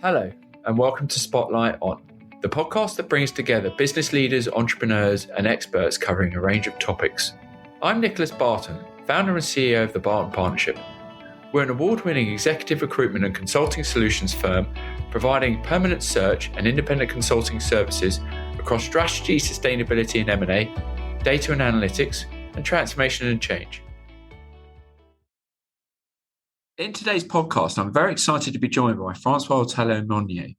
Hello, and welcome to Spotlight On, the podcast that brings together business leaders, entrepreneurs, and experts covering a range of topics. I'm Nicholas Barton, founder and CEO of the Barton Partnership. We're an award-winning executive recruitment and consulting solutions firm providing permanent search and independent consulting services across strategy, sustainability and M&A, data and analytics, and transformation and change. In today's podcast, I'm very excited to be joined by François Ortalo-Magné,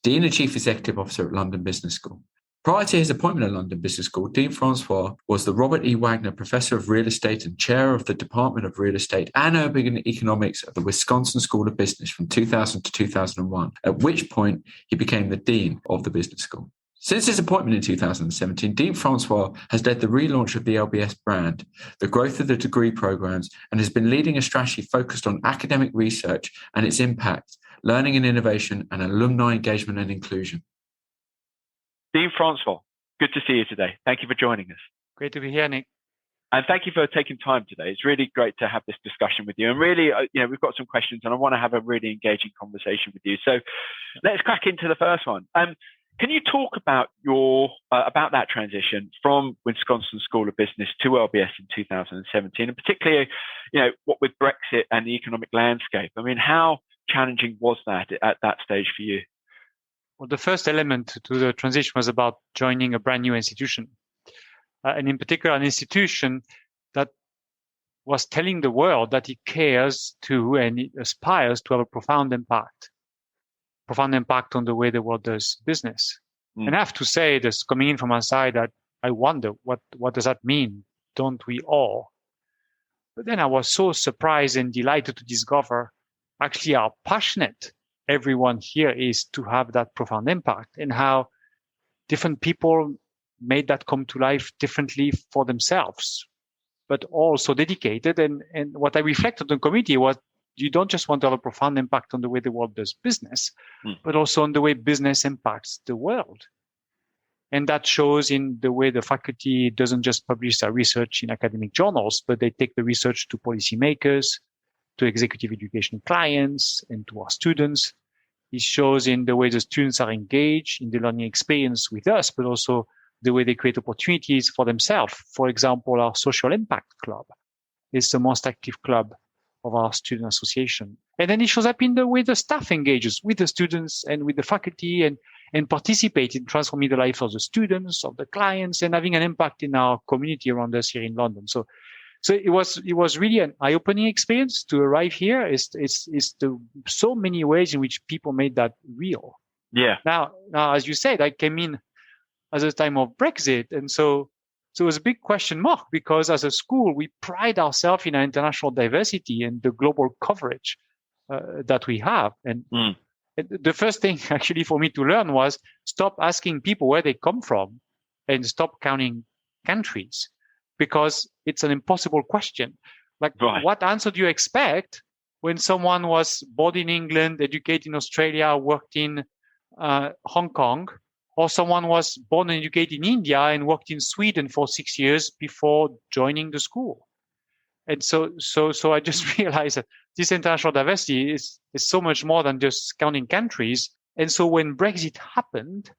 Dean and Chief Executive Officer at London Business School. Prior to his appointment at London Business School, Dean François was the Robert E. Wagner Professor of Real Estate and Chair of the Department of Real Estate and Urban Economics at the Wisconsin School of Business from 2000 to 2001, at which point he became the Dean of the Business School. Since his appointment in 2017, Dean François has led the relaunch of the LBS brand, the growth of the degree programs, and has been leading a strategy focused on academic research and its impact, learning and innovation, and alumni engagement and inclusion. Dean François, good to see you today. Thank you for joining us. Great to be here, Nick. And thank you for taking time today. It's really great to have this discussion with you. And really, we've got some questions and I want to have a really engaging conversation with you. So let's crack into the first one. Can you talk about about that transition from Wisconsin School of Business to LBS in 2017, and particularly, what with Brexit and the economic landscape? I mean, how challenging was that at that stage for you? Well, the first element to the transition was about joining a brand new institution, and in particular, an institution that was telling the world that it cares to and it aspires to have a profound impact on the way the world does business. And I have to say, this coming in from outside, that I wonder, what does that mean? Don't we all? But then I was so surprised and delighted to discover actually how passionate everyone here is to have that profound impact, and how different people made that come to life differently for themselves, but also dedicated. And what I reflected on the committee was, you don't just want to have a profound impact on the way the world does business, but also on the way business impacts the world. And that shows in the way the faculty doesn't just publish their research in academic journals, but they take the research to policymakers, to executive education clients, and to our students. It shows in the way the students are engaged in the learning experience with us, but also the way they create opportunities for themselves. For example, our social impact club is the most active club of our student association. And then it shows up in the way the staff engages with the students and with the faculty and participate in transforming the life of the students, of the clients, and having an impact in our community around us here in London. So it was really an eye-opening experience to arrive here. It's the so many ways in which people made that real. Yeah. Now, as you said, I came in at the time of Brexit. And so it was a big question mark, because as a school, we pride ourselves in our international diversity and the global coverage that we have. And the first thing actually for me to learn was stop asking people where they come from and stop counting countries, because it's an impossible question. Like, What answer do you expect when someone was born in England, educated in Australia, worked in Hong Kong, or someone was born and educated in India and worked in Sweden for 6 years before joining the school? And so I just realized that this international diversity is so much more than just counting countries. And so when Brexit happened,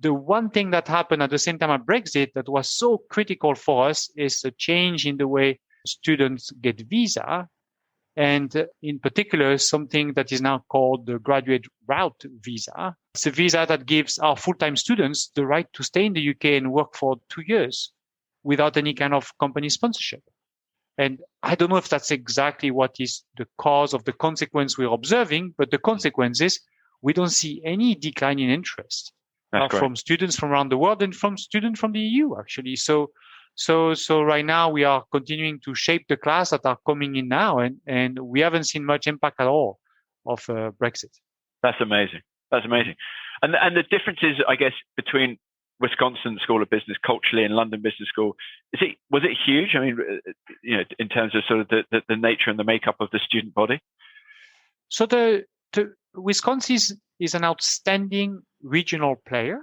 the one thing that happened at the same time at Brexit that was so critical for us is a change in the way students get visa. And in particular, something that is now called the graduate route visa. It's a visa that gives our full-time students the right to stay in the UK and work for 2 years without any kind of company sponsorship. And I don't know if that's exactly what is the cause of the consequence we're observing, but the consequence is we don't see any decline in interest from students from around the world and from students from the EU, actually. So right now we are continuing to shape the class that are coming in now, and we haven't seen much impact at all of Brexit. That's amazing. And the differences, I guess, between Wisconsin School of Business culturally and London Business School, was it huge? I mean, in terms of sort of the nature and the makeup of the student body? So the Wisconsin is an outstanding regional player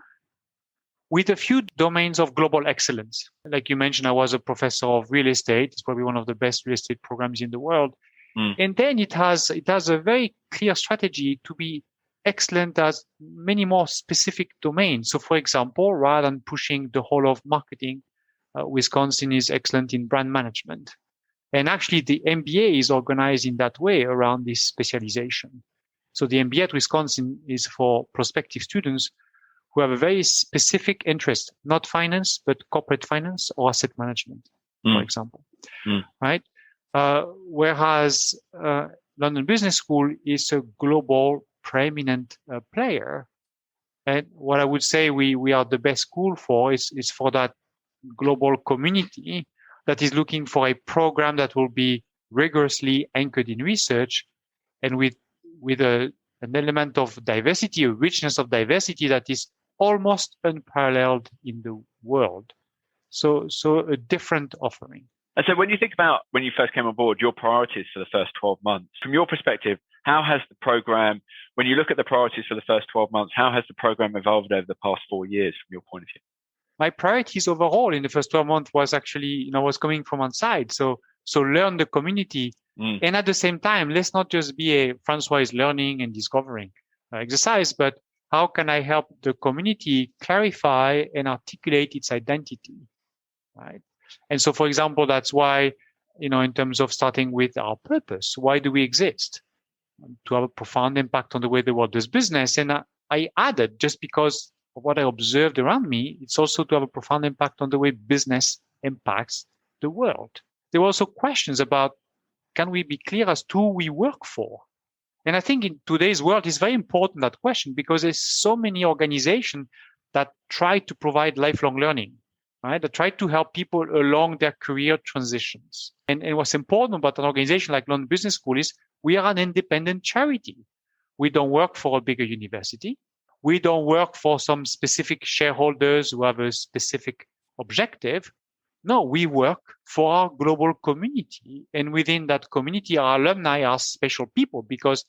with a few domains of global excellence. Like you mentioned, I was a professor of real estate. It's probably one of the best real estate programs in the world. And then it has a very clear strategy to be excellent as many more specific domains. So, for example, rather than pushing the whole of marketing, Wisconsin is excellent in brand management. And actually, the MBA is organized in that way around this specialization. So the MBA at Wisconsin is for prospective students who have a very specific interest, not finance, but corporate finance or asset management, for example, right? Whereas London Business School is a global preeminent player. And what I would say we are the best school for is for that global community that is looking for a program that will be rigorously anchored in research and with an element of diversity, a richness of diversity that is almost unparalleled in the world. So a different offering. And so when you think about when you first came on board, your priorities for the first 12 months, from your perspective, how has the program, when you look at the priorities for the first 12 months, how has the program evolved over the past 4 years from your point of view? My priorities overall in the first 12 months was actually, was coming from one side. So learn the community. And at the same time, let's not just be a François is learning and discovering exercise, but how can I help the community clarify and articulate its identity, right? And so, for example, that's why, in terms of starting with our purpose, why do we exist? To have a profound impact on the way the world does business. And I added, just because of what I observed around me, it's also to have a profound impact on the way business impacts the world. There were also questions about, can we be clear as to who we work for? And I think in today's world, it's very important, that question, because there's so many organizations that try to provide lifelong learning, right? That try to help people along their career transitions. And what's important about an organization like London Business School is we are an independent charity. We don't work for a bigger university. We don't work for some specific shareholders who have a specific objective. No, we work for our global community. And within that community, our alumni are special people, because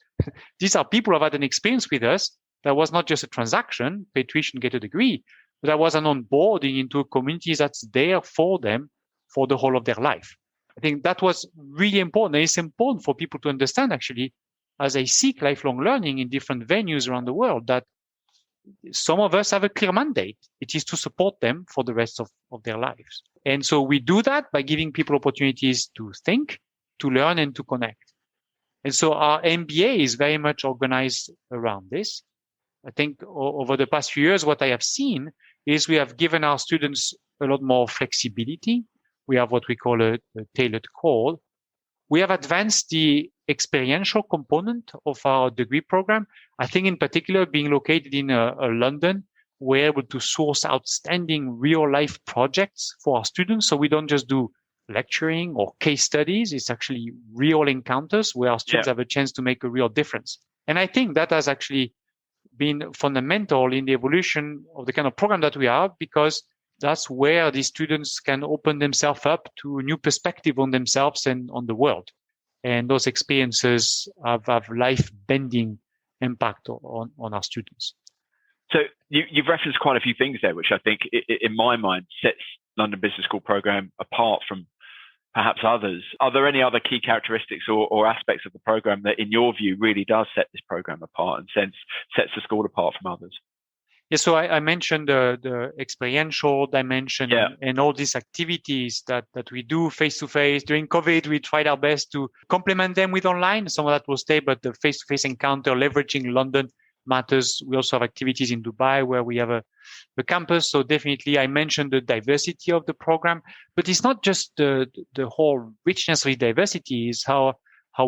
these are people who have had an experience with us that was not just a transaction, pay tuition, get a degree, but that was an onboarding into a community that's there for them for the whole of their life. I think that was really important. And it's important for people to understand, actually, as they seek lifelong learning in different venues around the world, that some of us have a clear mandate. It is to support them for the rest of their lives. And so we do that by giving people opportunities to think, to learn, and to connect. And so our MBA is very much organized around this. I think over the past few years, what I have seen is we have given our students a lot more flexibility. We have what we call a tailored call. We have advanced the experiential component of our degree program. I think in particular, being located in London, we're able to source outstanding real life projects for our students. So we don't just do lecturing or case studies. It's actually real encounters where our students have a chance to make a real difference. And I think that has actually been fundamental in the evolution of the kind of program that we have, because that's where the students can open themselves up to a new perspective on themselves and on the world. And those experiences have life-bending impact on our students. So you've referenced quite a few things there, which I think, in my mind, sets London Business School program apart from perhaps others. Are there any other key characteristics or aspects of the program that, in your view, really does set this program apart and sets the school apart from others? Yeah, so I mentioned the experiential dimension and all these activities that we do face-to-face. During COVID, we tried our best to complement them with online. Some of that will stay, but the face-to-face encounter, leveraging London matters. We also have activities in Dubai where we have a campus. So definitely, I mentioned the diversity of the program, but it's not just the whole richness of the diversity, is how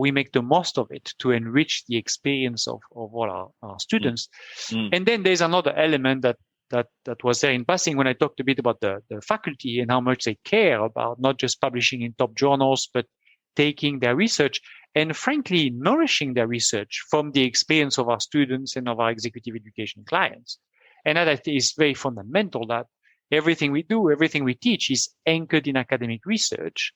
we make the most of it to enrich the experience of all our students. And then there's another element that was there in passing when I talked a bit about the faculty and how much they care about not just publishing in top journals, but taking their research and frankly nourishing their research from the experience of our students and of our executive education clients. And that is very fundamental, that everything we do, everything we teach is anchored in academic research,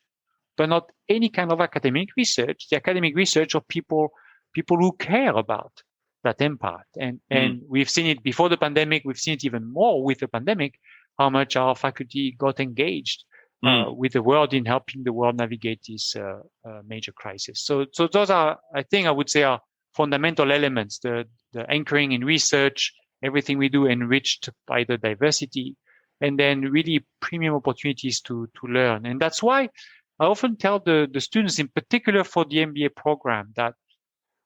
but not any kind of academic research. The academic research of people who care about that impact. And we've seen it before the pandemic. We've seen it even more with the pandemic, how much our faculty got engaged with the world in helping the world navigate this major crisis. So those are, I think I would say, are fundamental elements, the anchoring in research, everything we do enriched by the diversity, and then really premium opportunities to learn. And that's why I often tell the students, in particular for the MBA program, that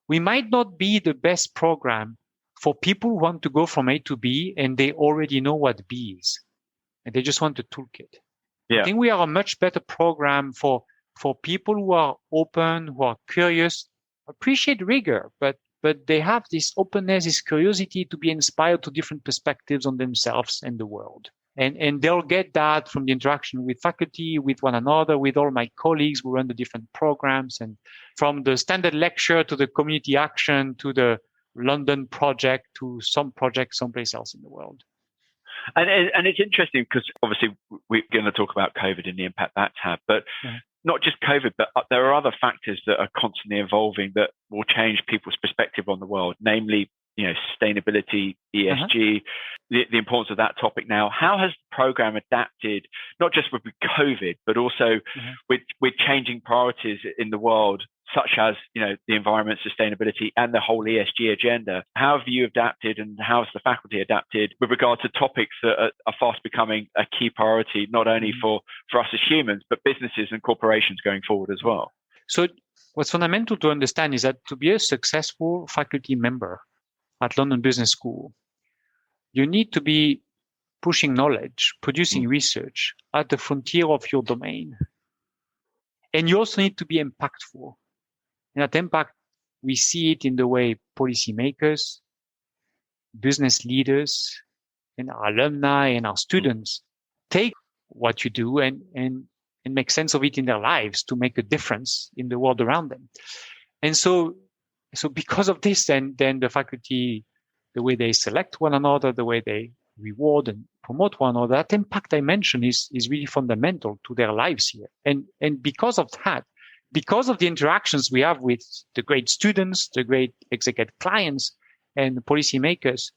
we might not be the best program for people who want to go from A to B and they already know what B is and they just want the toolkit. Yeah. I think we are a much better program for people who are open, who are curious, appreciate rigor, but they have this openness, this curiosity to be inspired to different perspectives on themselves and the world. And they'll get that from the interaction with faculty, with one another, with all my colleagues who run the different programs, and from the standard lecture to the community action to the London project to some project someplace else in the world. And it's interesting because obviously we're going to talk about COVID and the impact that's had, but not just COVID, but there are other factors that are constantly evolving that will change people's perspective on the world, namely, sustainability, ESG, the importance of that topic now. How has the program adapted, not just with COVID, but also with changing priorities in the world, such as, the environment, sustainability, and the whole ESG agenda? How have you adapted and how has the faculty adapted with regard to topics that are fast becoming a key priority, not only for us as humans, but businesses and corporations going forward as well? So what's fundamental to understand is that to be a successful faculty member at London Business School, you need to be pushing knowledge, producing research at the frontier of your domain. And you also need to be impactful. And that impact, we see it in the way policymakers, business leaders, and our alumni and our students take what you do and make sense of it in their lives to make a difference in the world around them. And so because of this, then the faculty, the way they select one another, the way they reward and promote one another, that impact dimension is really fundamental to their lives here. And because of that, because of the interactions we have with the great students, the great executive clients, and the policymakers,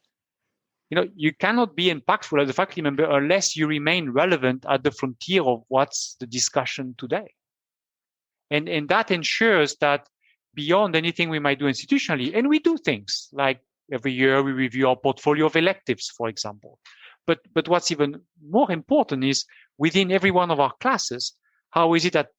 you cannot be impactful as a faculty member unless you remain relevant at the frontier of what's the discussion today. And that ensures that beyond anything we might do institutionally, and we do things like every year we review our portfolio of electives, for example. But what's even more important is within every one of our classes, how is it that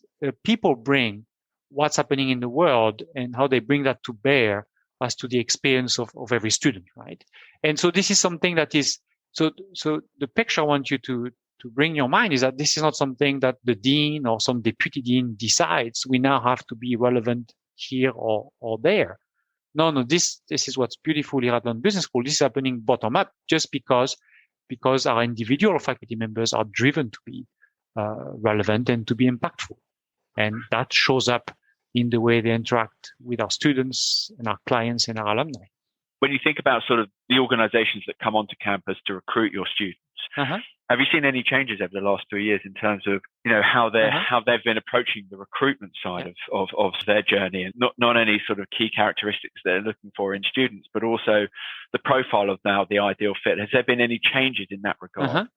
people bring what's happening in the world and how they bring that to bear as to the experience of every student, right? And so this is something that is, so the picture I want you to bring your mind is that this is not something that the dean or some deputy dean decides. We now have to be relevant here or there. No, this is what's beautiful here at London Business School. This is happening bottom up just because our individual faculty members are driven to be relevant and to be impactful. And that shows up in the way they interact with our students and our clients and our alumni. When you think about sort of the organizations that come onto campus to recruit your students, have you seen any changes over the last 3 years in terms of, how they've been approaching the recruitment side of their journey, and not only sort of key characteristics they're looking for in students, but also the profile of now the ideal fit? Has there been any changes in that regard?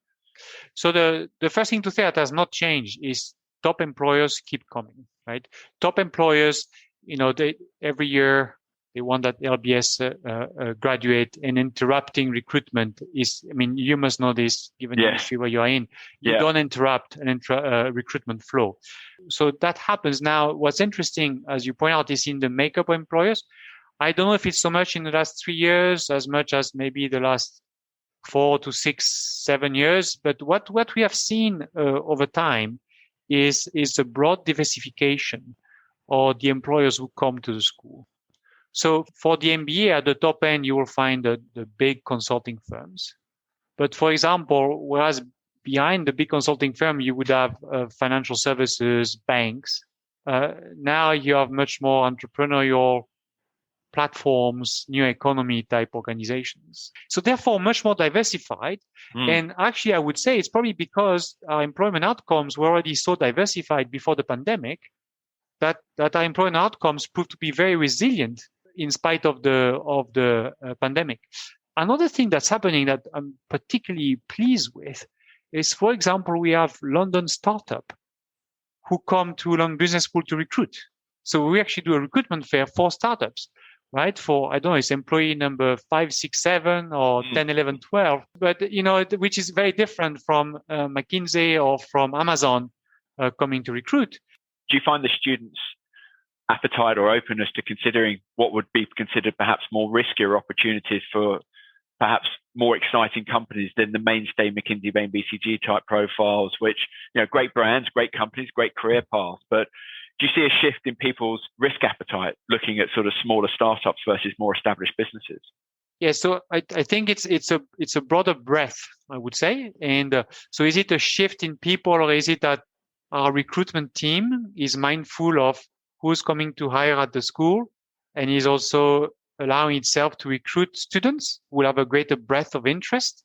So the first thing to say that has not changed is top employers keep coming, right? Top employers, they every year they want that LBS graduate, and interrupting recruitment is, you must know this given the industry where you are in. You don't interrupt an recruitment flow. So that happens. Now, what's interesting, as you point out, is in the makeup of employers. I don't know if it's so much in the last 3 years as much as maybe the last 4 to 6, 7 years. But what we have seen over time is a broad diversification of the employers who come to the school. So for the MBA at the top end, you will find the big consulting firms. But for example, whereas behind the big consulting firm, you would have financial services, banks. Now you have much more entrepreneurial platforms, new economy type organizations. So therefore much more diversified. And actually I would say it's probably because our employment outcomes were already so diversified before the pandemic that our employment outcomes proved to be very resilient in spite of the pandemic. Another thing that's happening that I'm particularly pleased with is, for example, we have London startup who come to London Business School to recruit. So we actually do a recruitment fair for startups right? For, I don't know, it's employee number 5, 6, 7 or 10, 11, 12. But, which is very different from McKinsey or from Amazon coming to recruit. Do you find the students' appetite or openness to considering what would be considered perhaps more riskier opportunities for perhaps more exciting companies than the mainstay McKinsey, Bain, BCG type profiles, which, great brands, great companies, great career paths. But do you see a shift in people's risk appetite looking at sort of smaller startups versus more established businesses? Yeah, so I think it's a broader breadth, I would say. And so is it a shift in people, or is it that our recruitment team is mindful of who's coming to hire at the school and is also allowing itself to recruit students who will have a greater breadth of interest,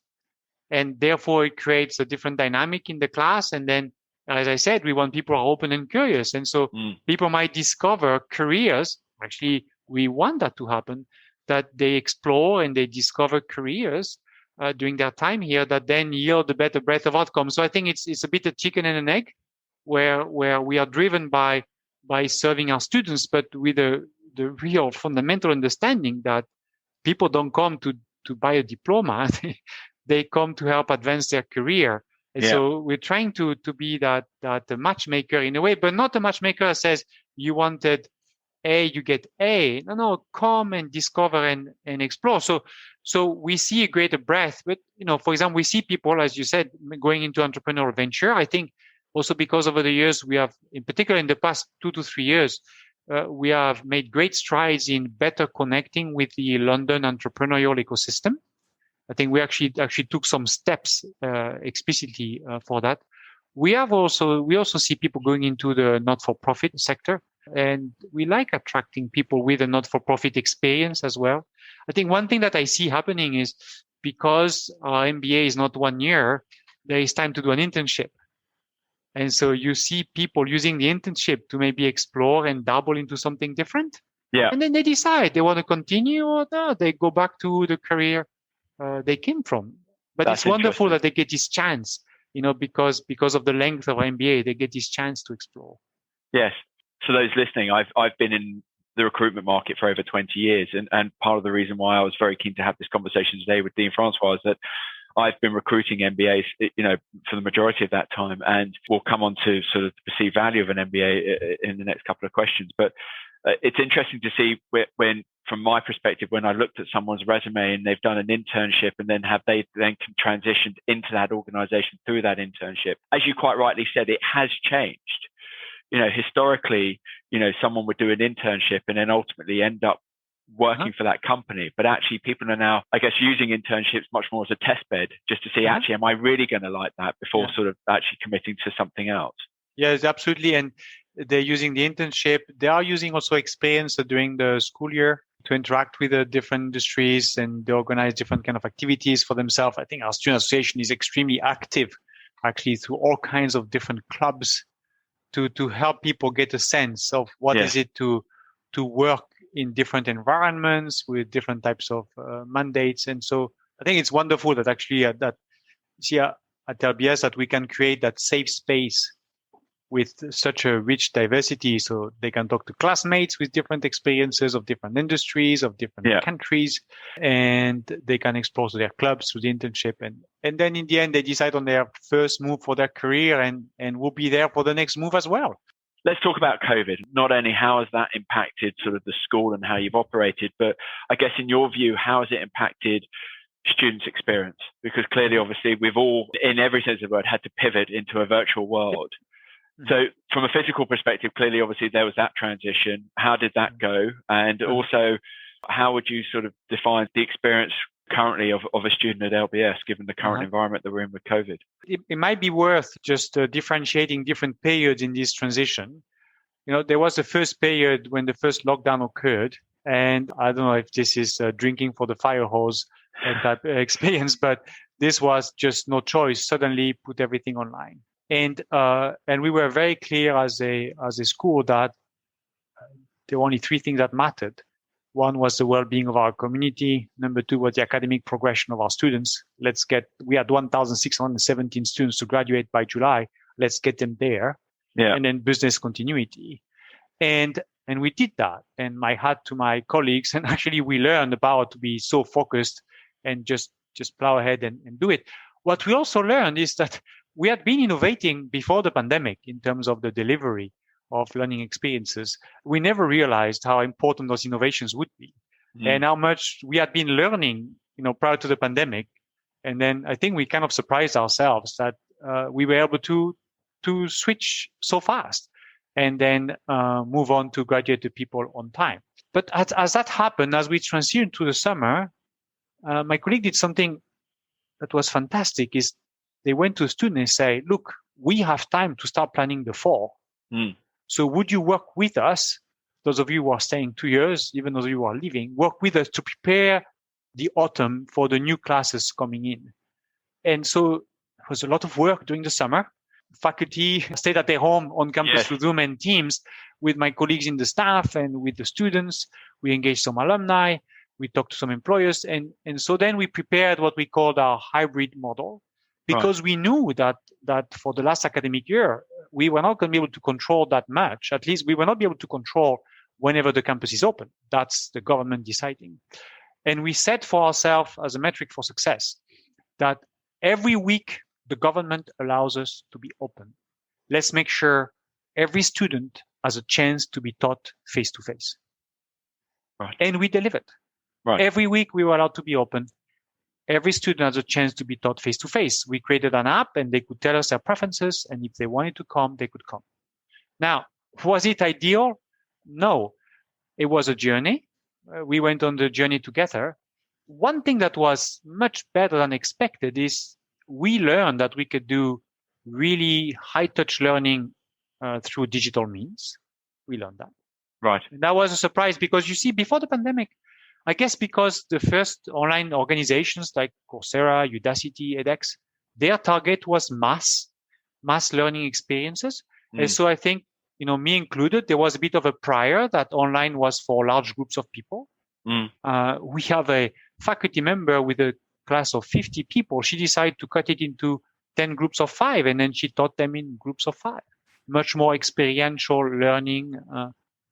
and therefore it creates a different dynamic in the class. And then, as I said, we want people who are open and curious, and so people might discover careers. Actually, we want that to happen, that they explore and they discover careers during their time here that then yield a better breadth of outcomes. So I think it's a bit a chicken and an egg, where we are driven by serving our students, but with the real fundamental understanding that people don't come to buy a diploma. They come to help advance their career. And so we're trying to be that matchmaker in a way, but not a matchmaker that says you wanted A, you get A. No, come and discover and explore. So we see a greater breadth. But, for example, we see people, as you said, going into entrepreneurial venture. I think also because over the years, we have, in particular in the past 2 to 3 years, we have made great strides in better connecting with the London entrepreneurial ecosystem. I think we actually took some steps explicitly for that. We also see people going into the not-for-profit sector, and we like attracting people with a not-for-profit experience as well. I think one thing that I see happening is, because our MBA is not 1 year, there is time to do an internship. And so you see people using the internship to maybe explore and dabble into something different. Yeah. And then they decide they want to continue, or no, they go back to the career they came from. But that's, it's wonderful that they get this chance, because of the length of MBA, they get this chance to explore. Yes. For those listening, I've been in the recruitment market for over 20 years. And part of the reason why I was very keen to have this conversation today with Dean François is that I've been recruiting MBAs, for the majority of that time, and we'll come on to sort of the perceived value of an MBA in the next couple of questions. But it's interesting to see when, from my perspective, when I looked at someone's resume and they've done an internship and then have they then transitioned into that organization through that internship. As you quite rightly said, it has changed. Historically, someone would do an internship and then ultimately end up working for that company. But actually, people are now, I guess, using internships much more as a test bed, just to see, actually, am I really going to like that before sort of actually committing to something else? Yes, absolutely. And they're using the internship. They are using also experience during the school year to interact with the different industries, and they organize different kind of activities for themselves. I think our student association is extremely active, actually, through all kinds of different clubs to help people get a sense of what is it to work in different environments with different types of mandates. And so I think it's wonderful that actually at LBS that we can create that safe space with such a rich diversity, so they can talk to classmates with different experiences of different industries, of different countries, and they can explore to their clubs through the internship. And then in the end, they decide on their first move for their career and will be there for the next move as well. Let's talk about COVID. Not only how has that impacted sort of the school and how you've operated, but I guess in your view, how has it impacted students' experience? Because clearly, obviously, we've all, in every sense of the word, had to pivot into a virtual world. So from a physical perspective, clearly, obviously, there was that transition. How did that go? And also, how would you sort of define the experience currently of a student at LBS, given the current environment that we're in with COVID? It might be worth just differentiating different periods in this transition. There was the first period when the first lockdown occurred. And I don't know if this is drinking for the fire hose type experience, but this was just no choice. Suddenly put everything online. And we were very clear as a school that there were only 3 things that mattered. One was the well-being of our community. Number 2 was the academic progression of our students. We had 1,617 students to graduate by July. Let's get them there. Yeah. And then business continuity. And And we did that. And my hat to my colleagues. And actually, we learned the power to be so focused and just plow ahead and do it. What we also learned is that we had been innovating before the pandemic in terms of the delivery of learning experiences. We never realized how important those innovations would be and how much we had been learning, prior to the pandemic. And then I think we kind of surprised ourselves that we were able to switch so fast and then move on to graduate the people on time. But as that happened, as we transitioned to the summer, my colleague did something that was fantastic. Is they went to a student and say, look, we have time to start planning the fall. So would you work with us? Those of you who are staying 2 years, even those of you who are leaving, work with us to prepare the autumn for the new classes coming in. And so it was a lot of work during the summer. Faculty stayed at their home on campus through Zoom and Teams with my colleagues in the staff and with the students. We engaged some alumni. We talked to some employers. And so then we prepared what we called our hybrid model because we knew that for the last academic year, we were not going to be able to control that much. At least we will not be able to control whenever the campus is open. That's the government deciding. And we set for ourselves as a metric for success that every week the government allows us to be open. Let's make sure every student has a chance to be taught face to face. And we delivered. Every week we were allowed to be open. Every student has a chance to be taught face to face. We created an app and they could tell us their preferences. And if they wanted to come, they could come. Now, was it ideal? No, it was a journey. We went on the journey together. One thing that was much better than expected is we learned that we could do really high touch learning through digital means. We learned that. And that was a surprise because you see, before the pandemic, I guess because the first online organizations like Coursera, Udacity, edX, their target was mass learning experiences. And so I think, me included, there was a bit of a prior that online was for large groups of people. We have a faculty member with a class of 50 people. She decided to cut it into 10 groups of 5, and then she taught them in groups of 5. Much more experiential learning,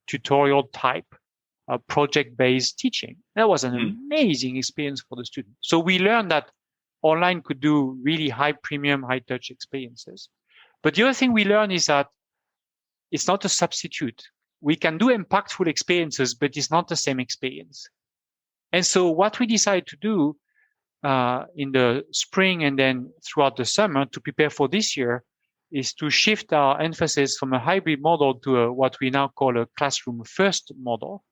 tutorial type. Project-based teaching. That was an amazing experience for the student. So we learned that online could do really high premium, high touch experiences. But the other thing we learned is that it's not a substitute. We can do impactful experiences, but it's not the same experience. And so what we decided to do in the spring and then throughout the summer to prepare for this year is to shift our emphasis from a hybrid model to what we now call a classroom first model,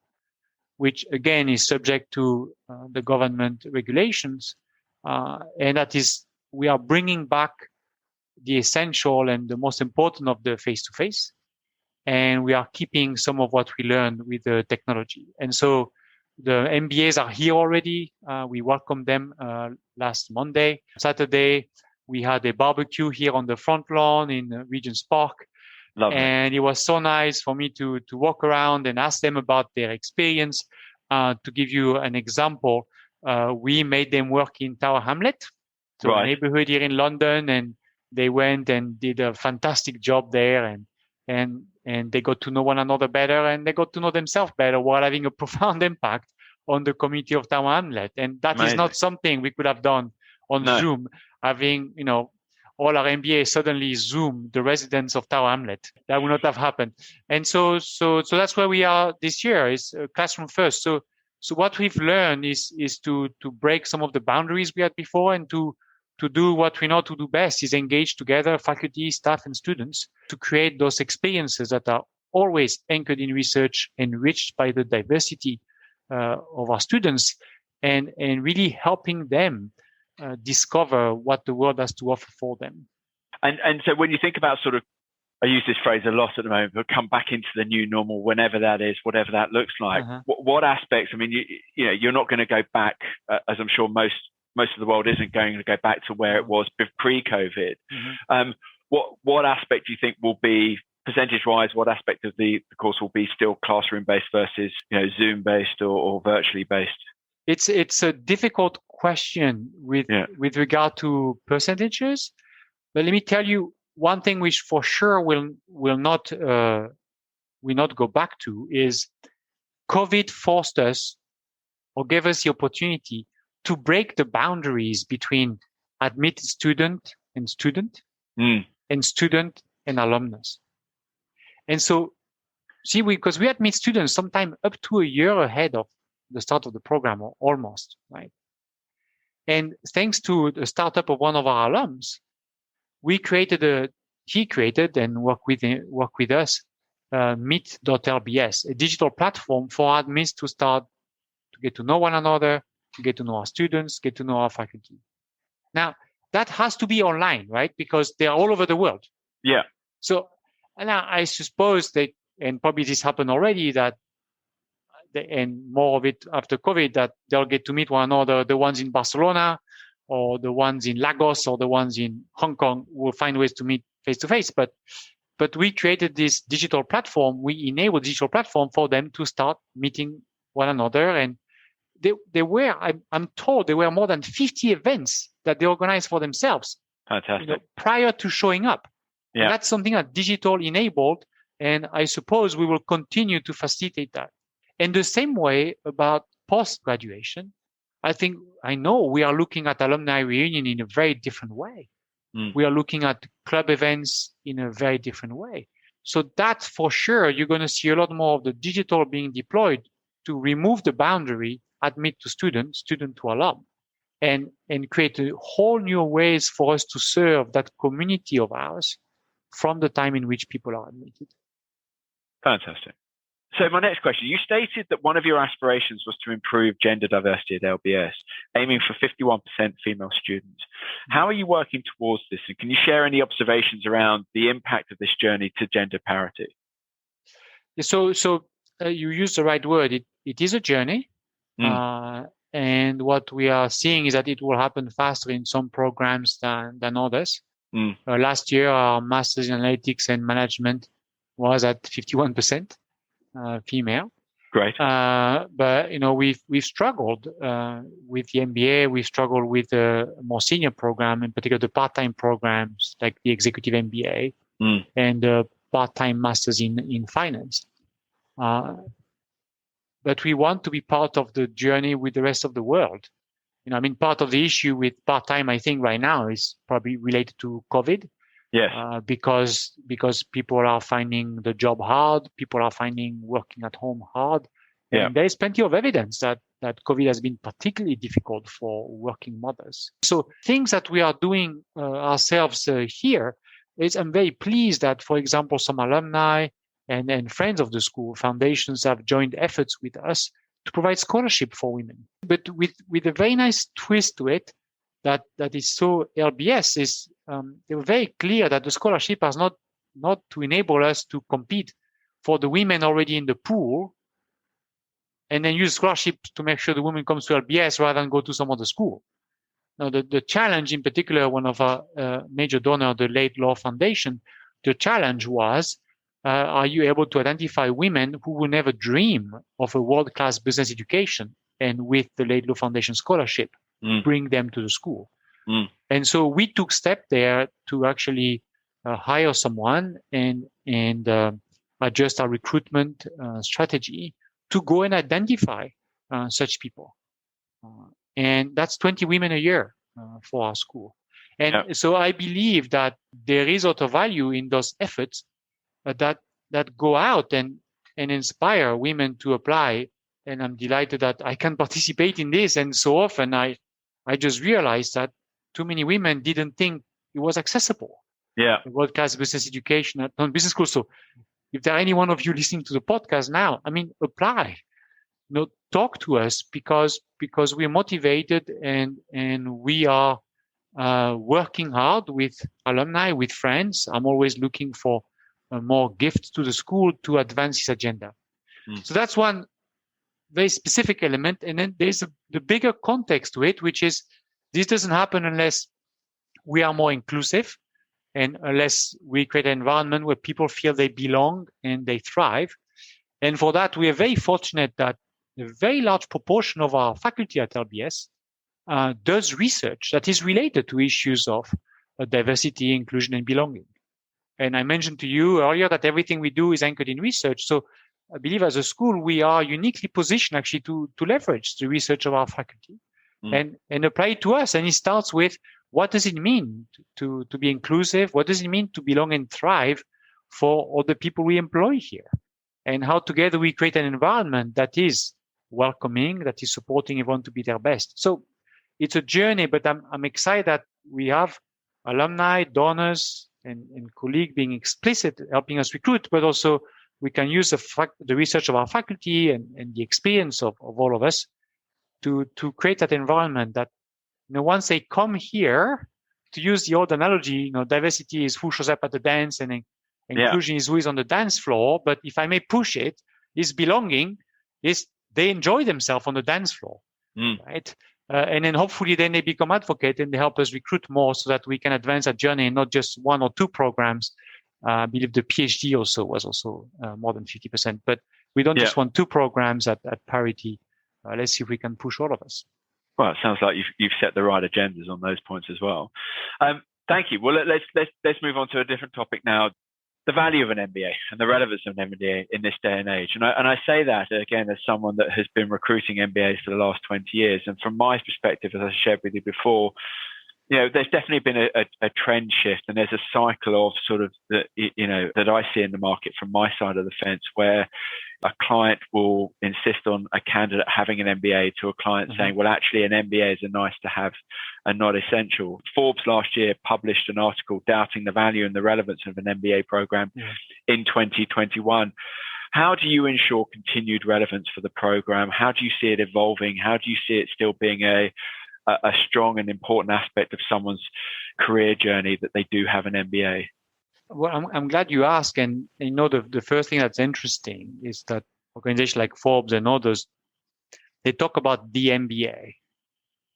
which again is subject to the government regulations. And that is, we are bringing back the essential and the most important of the face-to-face. And we are keeping some of what we learned with the technology. And so the MBAs are here already. We welcomed them last Monday. Saturday, we had a barbecue here on the front lawn in Regent's Park. Lovely. And it was so nice for me to walk around and ask them about their experience. To give you an example, we made them work in Tower Hamlet, a neighborhood here in London, and they went and did a fantastic job there, and they got to know one another better, and they got to know themselves better while having a profound impact on the community of Tower Hamlet. And that is not something we could have done on Zoom, having, all our MBA suddenly Zoom the residents of Tower Hamlet. That would not have happened. And so that's where we are this year, is classroom first. So what we've learned is to break some of the boundaries we had before and to do what we know to do best, is engage together, faculty, staff, and students, to create those experiences that are always anchored in research, enriched by the diversity of our students, and really helping them discover what the world has to offer for them. And so when you think about sort of, I use this phrase a lot at the moment, but come back into the new normal, whenever that is, whatever that looks like. What aspects? I mean, you're not going to go back, as I'm sure most of the world isn't going to go back to where it was pre-COVID. What aspect do you think will be, percentage-wise, what aspect of the course will be still classroom-based versus Zoom-based or virtually based? It's a difficult question with regard to percentages, but let me tell you one thing which for sure will not we not go back to is COVID forced us or gave us the opportunity to break the boundaries between admitted student and student and alumnus. And so, because we admit students sometime up to a year ahead of the start of the program, or almost, right? And thanks to the startup of one of our alums, he created and worked with us, Meet.lbs, a digital platform for admins to start to get to know one another, to get to know our students, get to know our faculty. Now, that has to be online, right? Because they're all over the world. Yeah. So, and I suppose that, and probably this happened already, and more of it after COVID, that they'll get to meet one another. The ones in Barcelona or the ones in Lagos or the ones in Hong Kong will find ways to meet face to face. But we created this digital platform. We enabled digital platform for them to start meeting one another. And I'm told there were more than 50 events that they organized for themselves. Fantastic. Prior to showing up. Yeah. And that's something that digital enabled. And I suppose we will continue to facilitate that. And the same way about post-graduation, I know we are looking at alumni reunion in a very different way. We are looking at club events in a very different way. So that's for sure, you're going to see a lot more of the digital being deployed to remove the boundary, admit to student to alum, and create a whole new ways for us to serve that community of ours from the time in which people are admitted. Fantastic. So my next question, you stated that one of your aspirations was to improve gender diversity at LBS, aiming for 51% female students. How are you working towards this? And can you share any observations around the impact of this journey to gender parity? So you used the right word. It is a journey. And what we are seeing is that it will happen faster in some programs than others. Last year, our Masters in Analytics and Management was at 51%. Female. Great. But, we've struggled with the MBA. We've struggled with the more senior program, in particular the part-time programs like the Executive MBA and the part-time Masters in Finance. But we want to be part of the journey with the rest of the world. Part of the issue with part-time, I think right now is probably related to COVID. Yes. Because people are finding the job hard, people are finding working at home hard. And there is plenty of evidence that COVID has been particularly difficult for working mothers. So things that we are doing ourselves here is I'm very pleased that, for example, some alumni and friends of the school foundations have joined efforts with us to provide scholarship for women. But with a very nice twist to it, that is so LBS is they were very clear that the scholarship is not to enable us to compete for the women already in the pool and then use scholarship to make sure the woman comes to LBS rather than go to some other school. Now, the challenge in particular, one of our major donor, the Late Law Foundation, the challenge was, are you able to identify women who will never dream of a world-class business education and with the Late Law Foundation scholarship, bring them to the school. And so we took step there to actually hire someone and adjust our recruitment strategy to go and identify such people. And that's 20 women a year for our school. And so I believe that there is a lot of value in those efforts that go out and inspire women to apply. And I'm delighted that I can participate in this. And so often I just realized that too many women didn't think it was accessible. Yeah. World-class business education at non-business school. So if there are any one of you listening to the podcast now, apply, talk to us because we're motivated and we are working hard with alumni, with friends. I'm always looking for more gifts to the school to advance this agenda. So that's one very specific element. And then there's the bigger context to it, which is this doesn't happen unless we are more inclusive and unless we create an environment where people feel they belong and they thrive. And for that, we are very fortunate that a very large proportion of our faculty at LBS does research that is related to issues of diversity, inclusion, and belonging. And I mentioned to you earlier that everything we do is anchored in research. So I believe as a school, we are uniquely positioned actually to leverage the research of our faculty and apply it to us. And it starts with, what does it mean to be inclusive? What does it mean to belong and thrive for all the people we employ here? And how together we create an environment that is welcoming, that is supporting everyone to be their best. So it's a journey, but I'm excited that we have alumni, donors, and colleagues being explicit, helping us recruit, but also we can use the research of our faculty and the experience of all of us to create that environment that, once they come here, to use the old analogy, diversity is who shows up at the dance and inclusion is who is on the dance floor. But if I may push it, is belonging is they enjoy themselves on the dance floor, right? And then hopefully then they become advocate and they help us recruit more so that we can advance that journey and not just one or two programs. I believe the PhD was also more than 50%, but we don't just want two programs at parity. Let's see if we can push all of us. Well, it sounds like you've set the right agendas on those points as well. Thank you. Well, let's move on to a different topic now. The value of an MBA and the relevance of an MBA in this day and age. And I say that again as someone that has been recruiting MBAs for the last 20 years. And from my perspective, as I shared with you before, there's definitely been a trend shift, and there's a cycle of sort of that I see in the market from my side of the fence, where a client will insist on a candidate having an MBA to a client saying, well, actually an MBA is a nice to have and not essential. Forbes last year published an article doubting the value and the relevance of an MBA program in 2021. How do you ensure continued relevance for the program? How do you see it evolving? How do you see it still being a strong and important aspect of someone's career journey that they do have an MBA? Well, I'm glad you asked. And the first thing that's interesting is that organizations like Forbes and others, they talk about the MBA,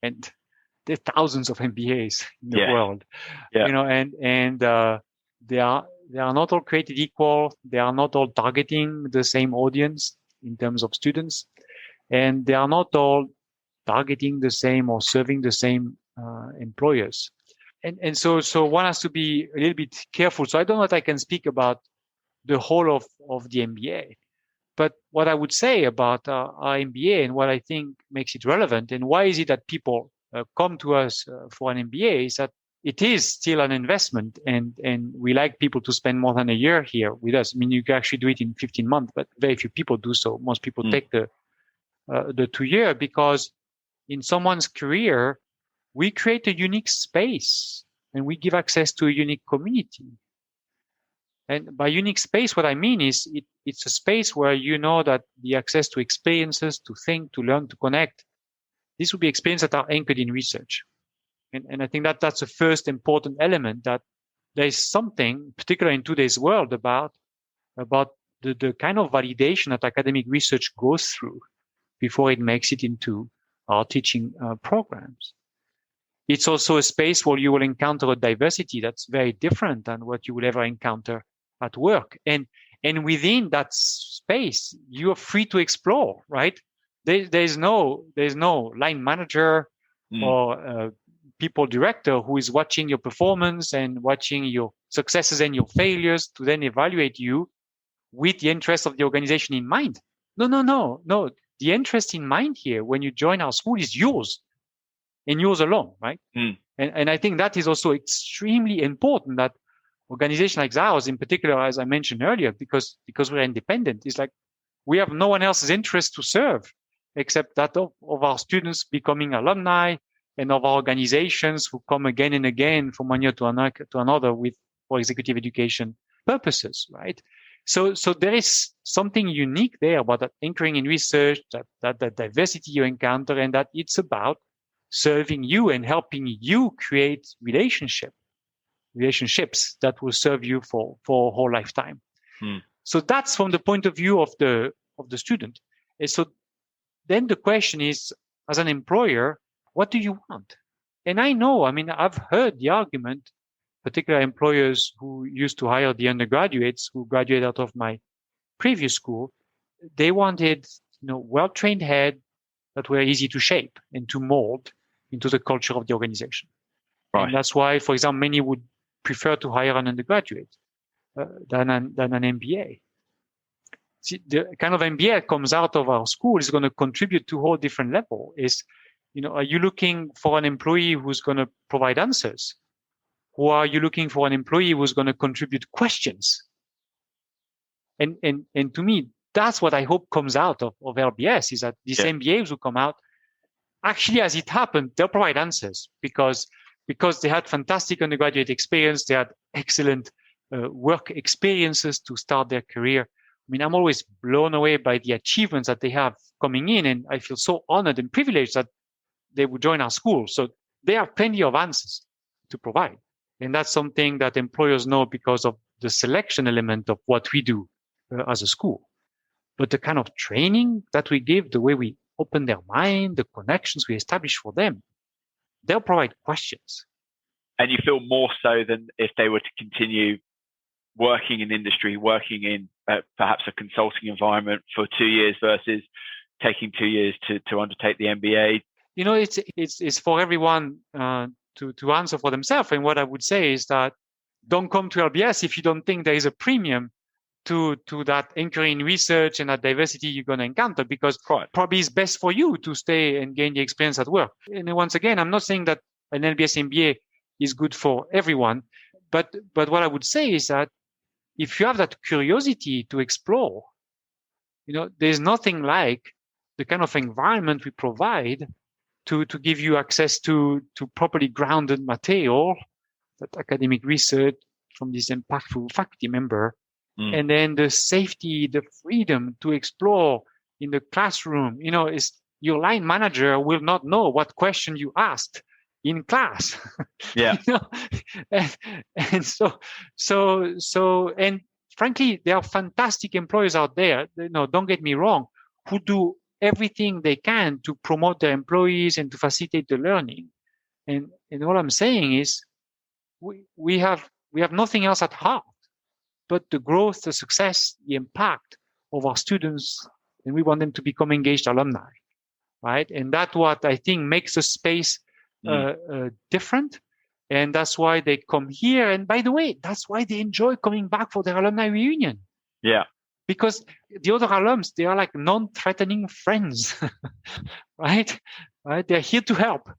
and there are thousands of MBAs in the world. And they are not all created equal. They are not all targeting the same audience in terms of students, and they are not all targeting the same or serving the same employers. And so one has to be a little bit careful. So I don't know if I can speak about the whole of the MBA, but what I would say about our MBA and what I think makes it relevant and why is it that people come to us for an MBA is that it is still an investment, and we like people to spend more than a year here with us. I mean, you can actually do it in 15 months, but very few people do so. Most people take the 2 year, because in someone's career, we create a unique space and we give access to a unique community. And by unique space, what I mean is it's a space where that the access to experiences, to think, to learn, to connect, this will be experiences that are anchored in research. And I think that's the first important element, that there is something, particularly in today's world, about the kind of validation that academic research goes through before it makes it into our teaching programs. It's also a space where you will encounter a diversity that's very different than what you will ever encounter at work. And within that space, you are free to explore, right? There's no line manager or people director who is watching your performance and watching your successes and your failures to then evaluate you with the interest of the organization in mind. No. The interest in mind here when you join our school is yours and yours alone, right? And I think that is also extremely important, that organizations like ours, in particular, as I mentioned earlier, because we're independent, it's like we have no one else's interest to serve except that of our students becoming alumni and of our organizations who come again and again from one year to another for executive education purposes, right? So there is something unique there about that anchoring in research, that diversity you encounter, and that it's about serving you and helping you create relationships that will serve you for a whole lifetime. So that's from the point of view of the student. And so then the question is, as an employer, what do you want? And I've heard the argument, particular employers who used to hire the undergraduates who graduated out of my previous school, they wanted, well-trained heads that were easy to shape and to mold into the culture of the organization. Right. And that's why, for example, many would prefer to hire an undergraduate. than an MBA. See, the kind of MBA that comes out of our school is going to contribute to a whole different level. Are you looking for an employee who's going to provide answers? Or are you looking for an employee who's going to contribute questions? And to me, that's what I hope comes out of LBS, is that these MBAs who come out, actually, as it happened, they'll provide answers because they had fantastic undergraduate experience. They had excellent work experiences to start their career. I mean, I'm always blown away by the achievements that they have coming in, and I feel so honored and privileged that they would join our school. So they have plenty of answers to provide. And that's something that employers know because of the selection element of what we do as a school. But the kind of training that we give, the way we open their mind, the connections we establish for them, they'll provide questions. And you feel more so than if they were to continue working in industry, working in perhaps a consulting environment for 2 years versus taking 2 years to undertake the MBA? It's for everyone to answer for themselves. And what I would say is that don't come to LBS if you don't think there is a premium to that anchoring research and that diversity you're going to encounter, because probably it's best for you to stay and gain the experience at work. And once again, I'm not saying that an LBS MBA is good for everyone, but what I would say is that if you have that curiosity to explore, there's nothing like the kind of environment we provide to give you access to properly grounded material, that academic research from this impactful faculty member, and then the safety, the freedom to explore in the classroom. Your line manager will not know what question you asked in class. Yeah. And so, and frankly, there are fantastic employers out there, don't get me wrong, who do everything they can to promote their employees and to facilitate the learning. And what I'm saying is we have nothing else at heart but the growth, the success, the impact of our students, and we want them to become engaged alumni, right? And that's what I think makes the space different. And that's why they come here. And by the way, that's why they enjoy coming back for their alumni reunion. Yeah. Because the other alums, they are like non-threatening friends, right? They're here to help.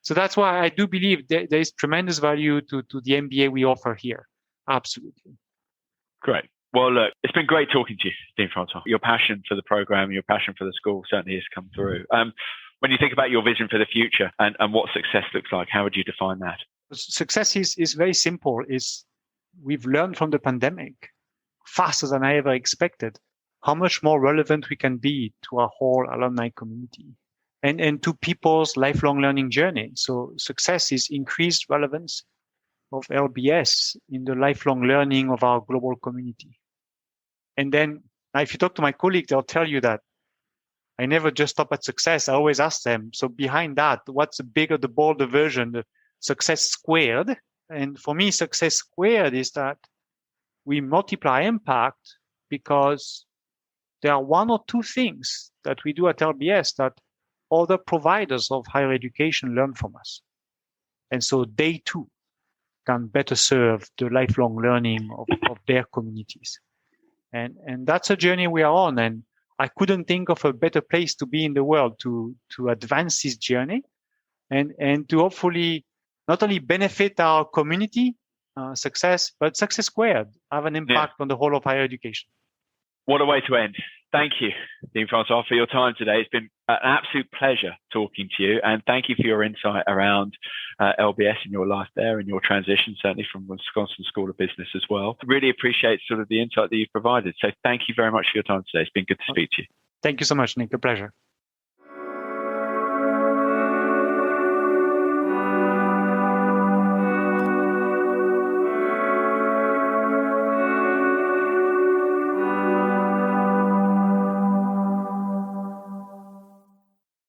So that's why I do believe there is tremendous value to the MBA we offer here. Absolutely. Great. Well, look, it's been great talking to you, Dean François. Your passion for the program, your passion for the school certainly has come through. When you think about your vision for the future and what success looks like, how would you define that? Success is very simple. We've learned from the pandemic faster than I ever expected how much more relevant we can be to our whole alumni community and to people's lifelong learning journey. So success is increased relevance of LBS in the lifelong learning of our global community. And then if you talk to my colleagues, they'll tell you that I never just stop at success. I always ask them, so behind that, what's the bigger, the bolder version, the success squared? And for me, success squared is that we multiply impact because there are one or two things that we do at LBS that other providers of higher education learn from us. And so they too can better serve the lifelong learning of their communities. And that's a journey we are on. And I couldn't think of a better place to be in the world to advance this journey and to hopefully not only benefit our community success, but success squared, have an impact on the whole of higher education. What a way to end. Thank you, Dean François, for your time today. It's been an absolute pleasure talking to you. And thank you for your insight around LBS and your life there and your transition, certainly from Wisconsin School of Business as well. Really appreciate sort of the insight that you've provided. So thank you very much for your time today. It's been good to speak to you. Thank you so much, Nick. A pleasure.